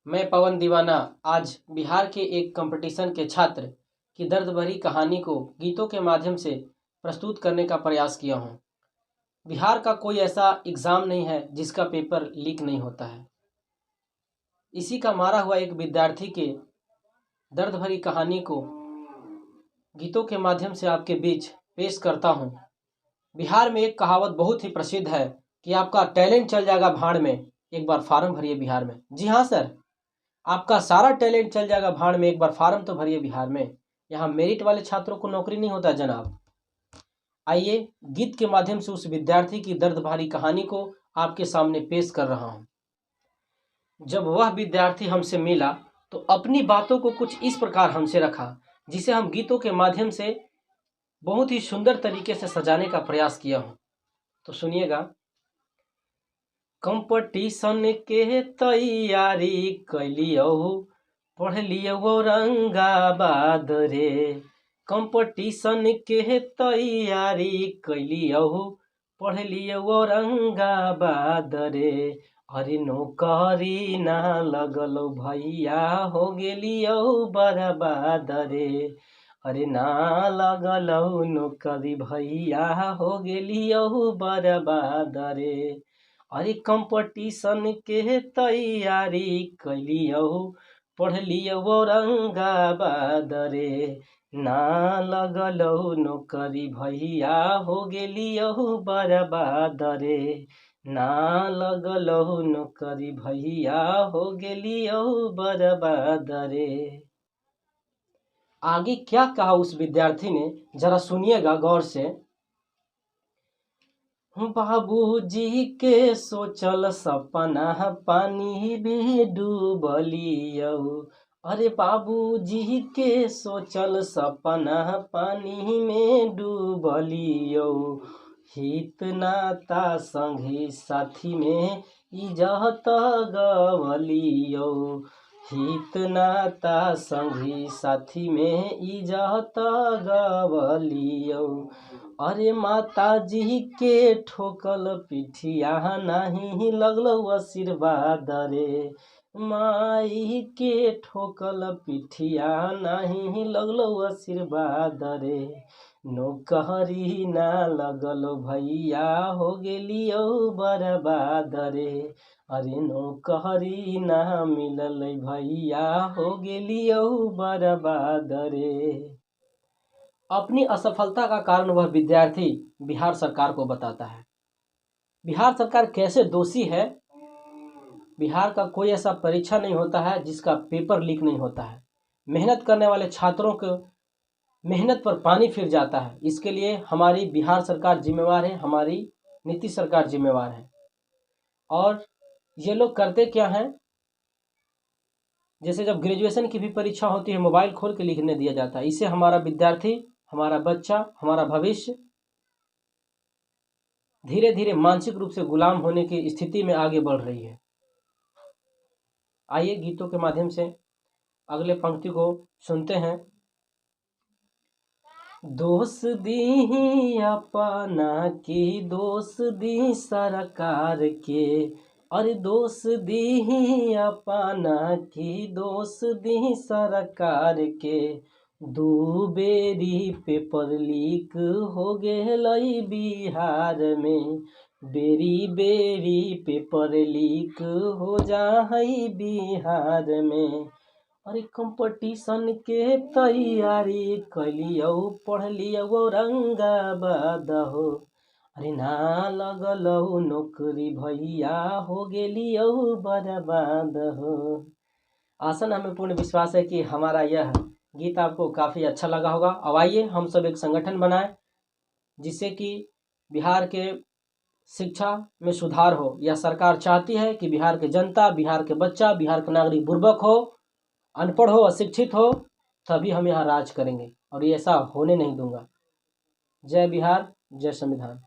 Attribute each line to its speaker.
Speaker 1: मैं पवन दीवाना आज बिहार के एक कंपटीशन के छात्र की दर्द भरी कहानी को गीतों के माध्यम से प्रस्तुत करने का प्रयास किया हूँ। बिहार का कोई ऐसा एग्ज़ाम नहीं है जिसका पेपर लीक नहीं होता है। इसी का मारा हुआ एक विद्यार्थी के दर्द भरी कहानी को गीतों के माध्यम से आपके बीच पेश करता हूँ। बिहार में एक कहावत बहुत ही प्रसिद्ध है कि आपका टैलेंट चल जाएगा भाड़ में, एक बार फार्म भरिए बिहार में। जी हाँ सर, आपका सारा टैलेंट चल जाएगा भाड़ में, एक बार फार्म तो भरिए बिहार में। यहाँ मेरिट वाले छात्रों को नौकरी नहीं होता जनाब। आइए गीत के माध्यम से उस विद्यार्थी की दर्द भरी कहानी को आपके सामने पेश कर रहा हूँ। जब वह विद्यार्थी हमसे मिला तो अपनी बातों को कुछ इस प्रकार हमसे रखा, जिसे हम गीतों के माध्यम से बहुत ही सुंदर तरीके से सजाने का प्रयास किया हूँ। तो सुनिएगा। कंपटीशन के तैयारी कैलियो, पढ़ लियो औरंगाबाद रे। कंपटीशन के तैयारी कैलियो, पढ़ लियो औरंगाबाद रे। अरे नौकरी ना लगलो भैया, हो गेलियो बर्बाद रे। अरे ना लगलो नौकरी भैया, हो गेलियो बर्बाद रे। अरे कंपटीशन के तैयारी कैलियो, पढ़ लियो औरंगाबाद रे। ना लगलो नौकरी भैया, हो गेलियो बर्बाद रे। ना लगलो नौकरी भैया, हो गेलियो बर्बाद रे। आगे क्या कहा उस विद्यार्थी ने, जरा सुनिएगा गौर से। बाबूजी के सोचल सपना पानी भी डूबलियो। अरे बाबूजी के सोचल सपना पानी में डूबलियो। हित नाता संगी साथी में इज्जत गवलियो। हित नाता संगी साथी में इज्जत गवलियो। अरे माता जी के ठोकल पिठिया, नहीं लगलो आशीर्वाद रे। माई के ठोकल पिठिया, नहीं लगलो आशीर्वाद रे। नौकरी ना लगलो भैया, हो गेलियो बर्बाद रे। अरे नौकरी ना मिलल भैया, हो गेलियो बर्बाद रे। अपनी असफलता का कारण वह विद्यार्थी बिहार सरकार को बताता है। बिहार सरकार कैसे दोषी है। बिहार का कोई ऐसा परीक्षा नहीं होता है जिसका पेपर लीक नहीं होता है। मेहनत करने वाले छात्रों को मेहनत पर पानी फिर जाता है। इसके लिए हमारी बिहार सरकार जिम्मेवार है, हमारी नीतीश सरकार जिम्मेवार है। और ये लोग करते क्या हैं, जैसे जब ग्रेजुएशन की भी परीक्षा होती है, मोबाइल खोल के लिखने दिया जाता है। इससे हमारा विद्यार्थी, हमारा बच्चा, हमारा भविष्य धीरे धीरे मानसिक रूप से गुलाम होने की स्थिति में आगे बढ़ रही है। आइए गीतों के माध्यम से अगले पंक्ति को सुनते हैं। दोष दी अपना की, दोष दी सरकार के। अरे दोष दी अपना की, दोष दी सरकार के। दू बेरी पेपर लीक हो गेलई बिहार में। बेरी बेरी पेपर लीक हो जाहई बिहार में। अरे कंपटीशन के तैयारी कैलियो, पढ़ लियो औरंगाबाद हो। अरे ना लगलो नौकरी भैया, हो गेलियो बर्बाद हो। आसन हमें पूर्ण विश्वास है कि हमारा यह गीत आपको काफ़ी अच्छा लगा होगा। अब आइए हम सब एक संगठन बनाएं, जिससे कि बिहार के शिक्षा में सुधार हो। यह सरकार चाहती है कि बिहार के जनता, बिहार के बच्चा, बिहार के नागरिक बुर्बक हो, अनपढ़ हो, अशिक्षित हो, तभी हम यहाँ राज करेंगे, और ये ऐसा होने नहीं दूंगा। जय बिहार, जय संविधान।